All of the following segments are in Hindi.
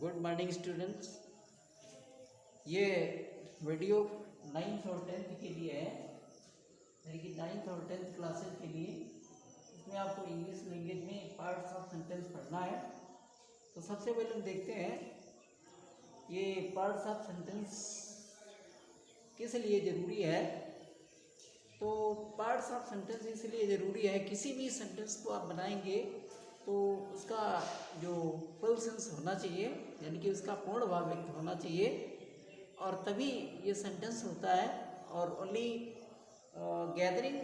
Good morning students. ये वीडियो 9th और 10th के लिए है, यानी कि 9th और 10th क्लासेस के लिए। इसमें आपको इंग्लिश लैंग्वेज में पार्ट्स ऑफ सेंटेंस पढ़ना है। तो सबसे पहले हम देखते हैं ये पार्ट्स ऑफ सेंटेंस किस लिए ज़रूरी है। तो पार्ट्स ऑफ सेंटेंस इसलिए ज़रूरी है, किसी भी सेंटेंस को आप बनाएंगे तो उसका जो फुल सेंस होना चाहिए, यानी कि उसका पूर्ण भाव व्यक्त होना चाहिए, और तभी ये सेंटेंस होता है। और only gathering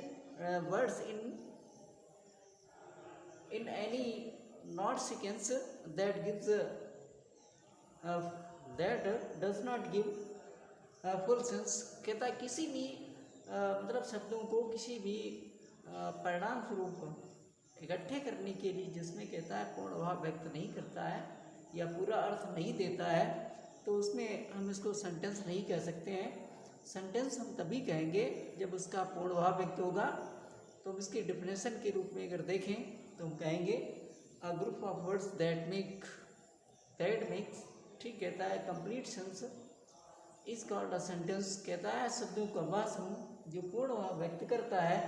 words in any not sequence that gives that does not give full sense. कहता है किसी भी मतलब शब्दों को किसी भी परिणाम स्वरूप इकट्ठे करने के लिए जिसमें कहता है पूर्ण भाव व्यक्त नहीं करता है या पूरा अर्थ नहीं देता है, तो उसमें हम इसको सेंटेंस नहीं कह सकते हैं। सेंटेंस हम तभी कहेंगे जब उसका पूर्ण भाव व्यक्त होगा। तो हम इसकी डिफिनेशन के रूप में अगर देखें तो हम कहेंगे a group of words that makes, ठीक कहता है, complete sense is called a sentence. कहता है शब्दों का वह समूह जो पूर्ण भाव व्यक्त करता है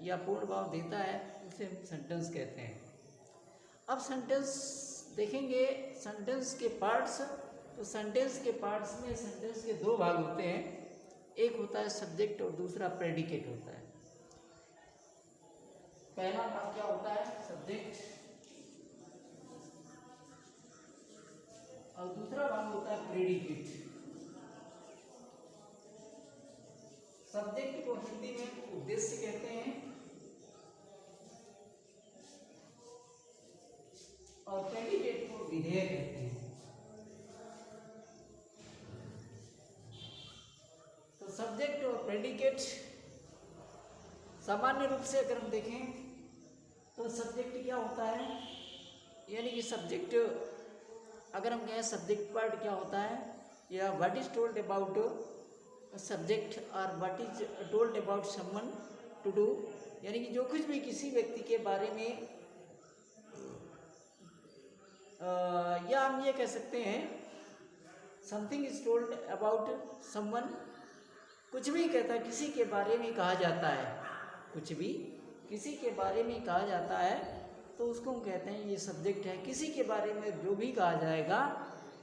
या पूर्ण भाव देता है, उसे हम सेंटेंस कहते हैं। अब सेंटेंस देखेंगे, सेंटेंस के पार्ट्स। तो सेंटेंस के पार्ट्स में सेंटेंस के दो भाग होते हैं, एक होता है सब्जेक्ट और दूसरा प्रेडिकेट होता है। पहला भाग क्या होता है? सब्जेक्ट, और दूसरा भाग होता है प्रेडिकेट। सब्जेक्ट को हिंदी में उद्देश्य कहते हैं और प्रेडिकेट को विधेय कहते हैं। तो सब्जेक्ट और प्रेडिकेट सामान्य रूप से अगर हम देखें तो सब्जेक्ट क्या होता है, यानी कि सब्जेक्ट अगर हम कहें सब्जेक्ट पार्ट क्या होता है, या what is told about subject और what is told about someone to do, यानी कि जो कुछ भी किसी व्यक्ति के बारे में या हम ये कह सकते हैं something is told about someone. कुछ भी कहता है किसी के बारे में कहा जाता है, कुछ भी किसी के बारे में कहा जाता है तो उसको हम कहते हैं ये सब्जेक्ट है। किसी के बारे में जो भी कहा जाएगा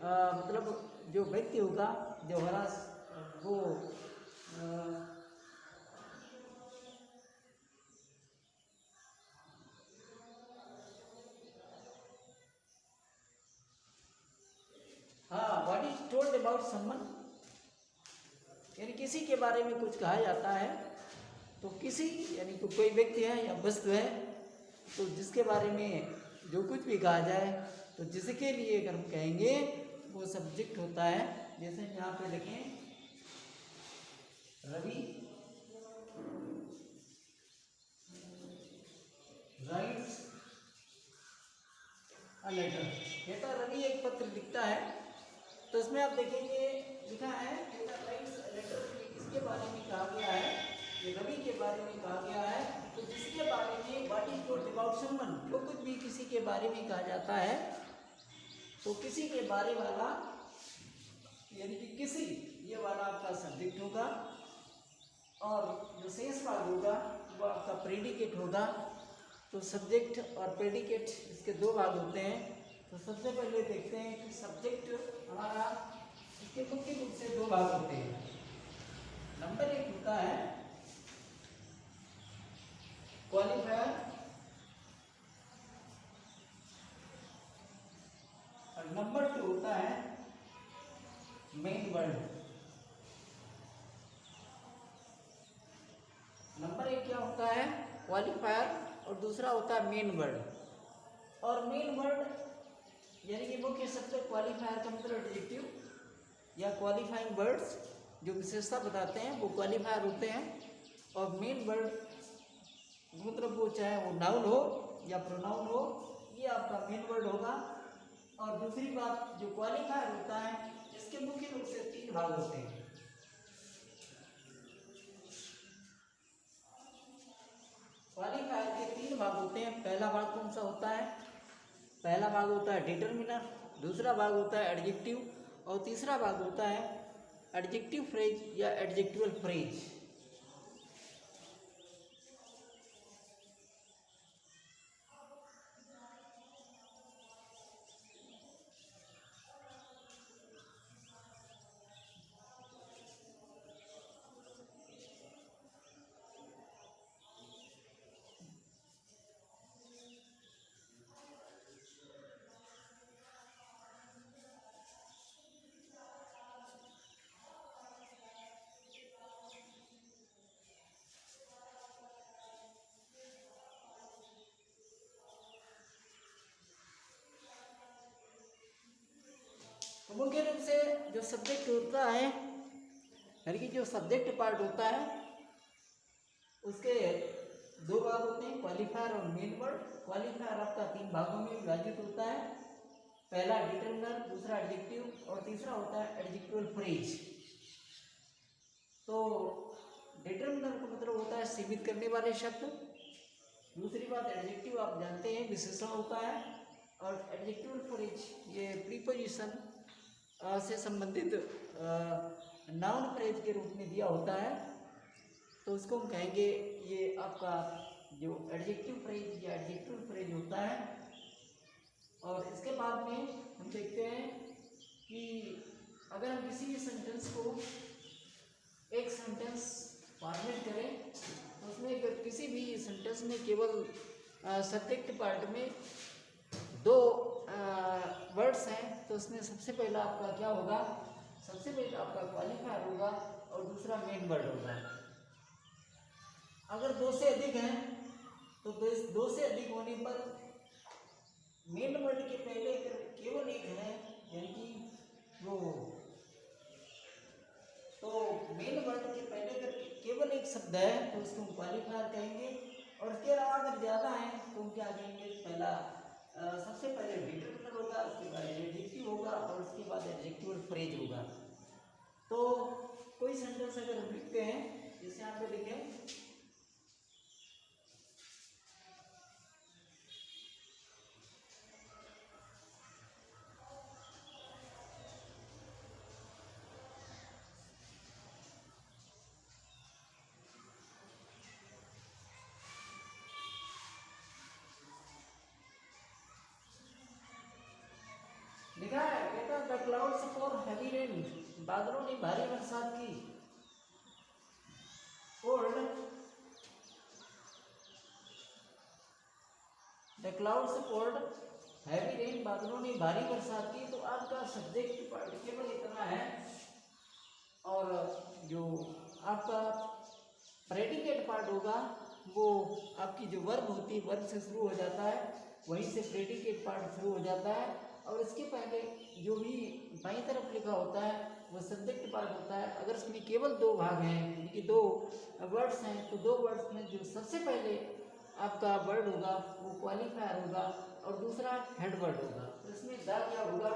मतलब जो व्यक्ति होगा, जो हमारा वो हाँ, what is told about someone, यानी किसी के बारे में कुछ कहा जाता है तो किसी यानी तो कोई व्यक्ति है या वस्तु है, तो जिसके बारे में जो कुछ भी कहा जाए तो जिसके लिए अगर हम कहेंगे वो सब्जेक्ट होता है। जैसे यहाँ पे लिखें रवि राइट्स अ लेटर, कहता रवि एक पत्र लिखता है। तो इसमें आप देखेंगे लिखा है राइट्स अ लेटर, इसके बारे में कहा गया है, ये रवि के बारे में कहा गया है। तो जिसके बारे में what is told about someone, जो कुछ भी किसी के बारे में कहा जाता है तो किसी के बारे वाला यानी कि किसी, ये वाला आपका सब्जेक्ट होगा, और जो शेष भाग होगा वो आपका प्रेडिकेट होगा। तो सब्जेक्ट और प्रेडिकेट इसके दो भाग होते हैं। तो सबसे पहले देखते हैं कि सब्जेक्ट हमारा, इसके मुख्य रूप से दो भाग होते हैं। नंबर एक होता है क्वालिफायर और नंबर टू होता है मेन वर्ड। नंबर एक क्या होता है? क्वालिफायर, और दूसरा होता है मेन वर्ड। और मेन वर्ड यानी कि मुख्य शब्द, क्वालिफायर का मतलब एडजेक्टिव या क्वालिफाइंग वर्ड्स जो विशेषता बताते हैं वो क्वालिफायर होते हैं। और मेन वर्ड मतलब वो चाहे वो नाउन हो या प्रोनाउन हो, ये आपका मेन वर्ड होगा। और दूसरी बात, जो क्वालिफायर होता है इसके मुख्य रूप से तीन भाग होते हैं। क्वालिफायर के तीन भाग होते हैं। पहला भाग कौन सा होता है? पहला भाग होता है डिटरमिनर, दूसरा भाग होता है एडजेक्टिव, और तीसरा भाग होता है एडजेक्टिव फ्रेज या एडजेक्टिवल फ्रेज। तो मुख्य रूप से जो सब्जेक्ट होता है, यानी कि जो सब्जेक्ट पार्ट होता है, उसके दो भाग होते हैं, क्वालिफायर और मेन वर्ड। क्वालिफायर आपका तीन भागों में विभाजित होता है, पहला डिटरमिनर, दूसरा एडजेक्टिव और तीसरा होता है एडजेक्टिवल फ्रेज। तो डिटरमिनर का मतलब होता है सीमित करने वाले शब्द। दूसरी बात, एडजेक्टिव आप जानते हैं विशेषण होता है, और एडजेक्टिवल फ्रेज ये प्रीपोजिशन से संबंधित नाउन फ्रेज के रूप में दिया होता है। तो उसको हम कहेंगे ये आपका जो एडजेक्टिव फ्रेज या एडजेक्टिव फ्रेज होता है। और इसके बाद में हम देखते हैं कि अगर हम किसी भी सेंटेंस को एक सेंटेंस फॉर्मेट करें, तो उसमें किसी भी सेंटेंस में केवल सब्जेक्ट पार्ट में दो वर्ड्स हैं, तो उसमें सबसे पहला आपका क्या होगा, सबसे पहला आपका क्वालिफायर होगा और दूसरा मेन वर्ड होगा। अगर दो से अधिक हैं तो दो से अधिक होने पर मेन वर्ड के पहले केवल एक है, यानी कि वो, तो मेन वर्ड के पहले अगर केवल एक शब्द है तो उसको हम क्वालिफायर कहेंगे। और इसके अलावा अगर ज़्यादा है तो हम क्या कहेंगे, पहला सबसे पहले डिटरमिनर होगा, उसके बाद एडजेक्टिव होगा और उसके बाद एडजेक्टिवल फ्रेज होगा। तो कोई सेंटेंस अगर हम लिखते हैं, जैसे यहाँ पे लिखें, लिखा है कहता the clouds for heavy rain, बादलों ने भारी बरसात की। Cold the clouds cold heavy rain, बादलों ने भारी बरसात की। तो आपका सब्जेक्ट पार्ट केवल इतना है, और जो आपका प्रेडिकेट पार्ट होगा वो आपकी जो वर्ब होती है, वर्ब से शुरू हो जाता है, वहीं से प्रेडिकेट पार्ट शुरू हो जाता है। और इसके पहले जो भी बाईं तरफ लिखा होता है वो सब्जेक्ट पार्ट होता है। अगर इसमें केवल दो भाग हैं, यानी दो वर्ड्स हैं, तो दो वर्ड्स में जो सबसे पहले आपका वर्ड होगा वो क्वालिफायर होगा और दूसरा हेड वर्ड होगा। तो इसमें द क्या होगा,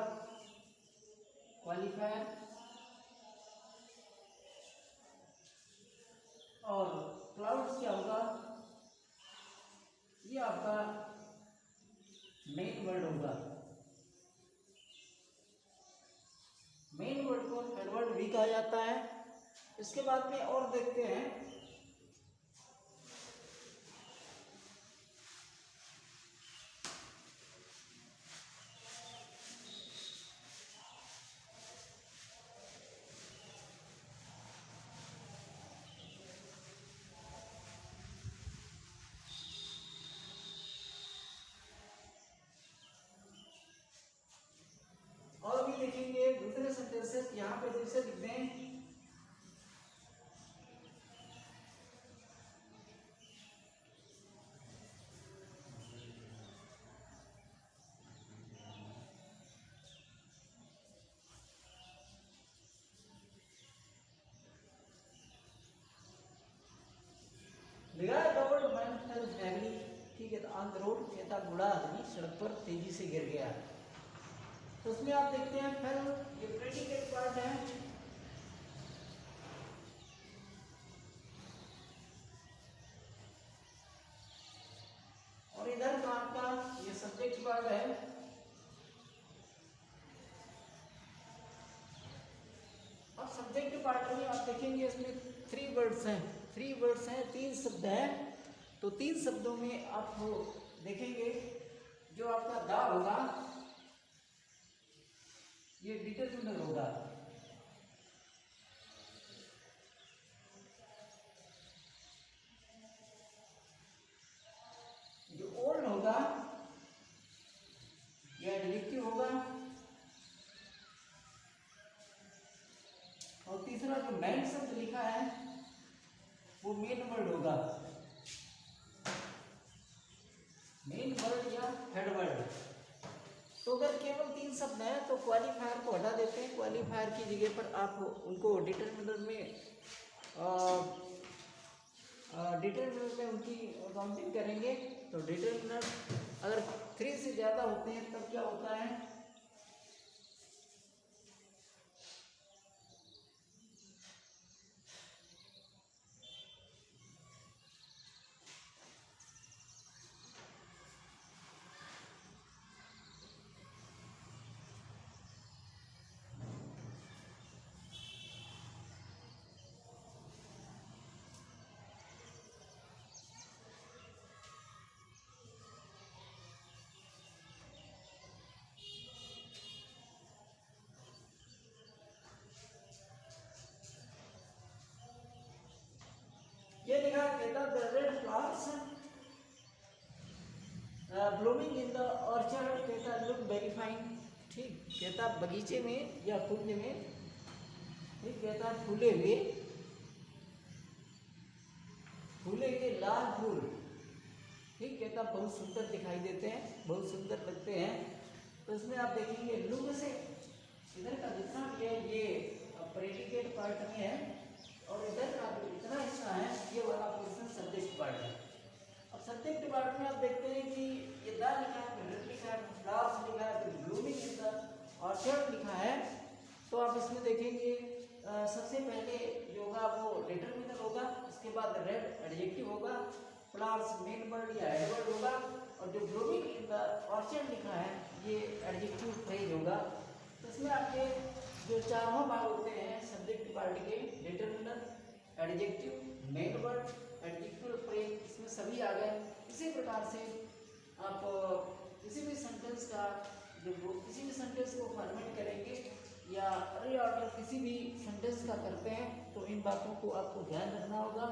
क्वालिफायर, और क्लाउड्स क्या होगा, ये आपका मेन वर्ड होगा। मेन वर्ड को हेड वर्ड भी कहा जाता है। इसके बाद में और देखते हैं, और भी देखेंगे दूसरे सेंटेंसेस। यहाँ पे जैसे लिखते हैं, ठीक है, तो ऑन द रोड, कहता बूढ़ा आदमी सड़क पर तेजी से गिर गया। तो उसमें आप देखते हैं फिर ये प्रेडिकेट पार्ट है, और इधर का आपका ये सब्जेक्ट पार्ट है। सब्जेक्ट पार्ट में आप देखेंगे इसमें 3 वर्ड्स हैं, 3 वर्ड्स हैं, 3 शब्द हैं। तो 3 शब्दों में आप देखेंगे जो आपका दा होगा ये डिटरमिनर होगा, जो ओल्ड होगा ये एडजेक्टिव होगा, और तीसरा जो मेन शब्द लिखा है वो मेन वर्ड होगा, मेन वर्ड या हेड वर्ड। तो अगर केवल 3 शब्द हैं तो क्वालिफायर को हटा देते हैं, क्वालिफायर की जगह पर आप उनको डिटरमिनर में उनकी काउंटिंग करेंगे। तो डिटरमिनर अगर 3 से ज़्यादा होते हैं तब क्या होता है, ये लिखा कहता the red flowers blooming in the orchard, कहता लुक वेरी फाइन। ठीक, कहता बगीचे में या कुंज में, ठीक, कहता फूले हुए लाल फूल, ठीक, कहता बहुत सुंदर दिखाई देते हैं, बहुत सुंदर लगते हैं। तो इसमें आप देखेंगे लुक से इधर का जितना भी है ये प्रेडिकेट पार्ट में है, और इधर का जो इतना हिस्सा है ये वाला पोर्शन सब्जेक्ट पार्ट है। अब सब्जेक्ट पार्ट में आप देखते हैं कि ये द लिखा है, रेड लिखा है, फ्लावर्स लिखा है, फिर ब्लूमिंग इन द ऑर्चर्ड लिखा है। तो आप इसमें देखेंगे सबसे पहले जो होगा वो डिटरमिनर होगा, उसके बाद रेड एडजेक्टिव होगा, फ्लावर्स मेन वर्ड या हेड वर्ड होगा, और जो ब्लूमिंग इन द ऑर्चर्ड लिखा है ये एडजेक्टिव फ्रेज होगा। तो इसमें आपके जो चारों भाग होते हैं सब्जेक्ट पार्ट के, determiner, adjective, main word, adjective phrase, इसमें सभी आ गए। इसी प्रकार से आप किसी भी सेंटेंस को फॉर्मेट करेंगे या रीऑर्डर किसी भी सेंटेंस का करते हैं तो इन बातों को आपको ध्यान रखना होगा।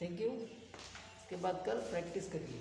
Thank you. इसके बाद कल प्रैक्टिस करिए।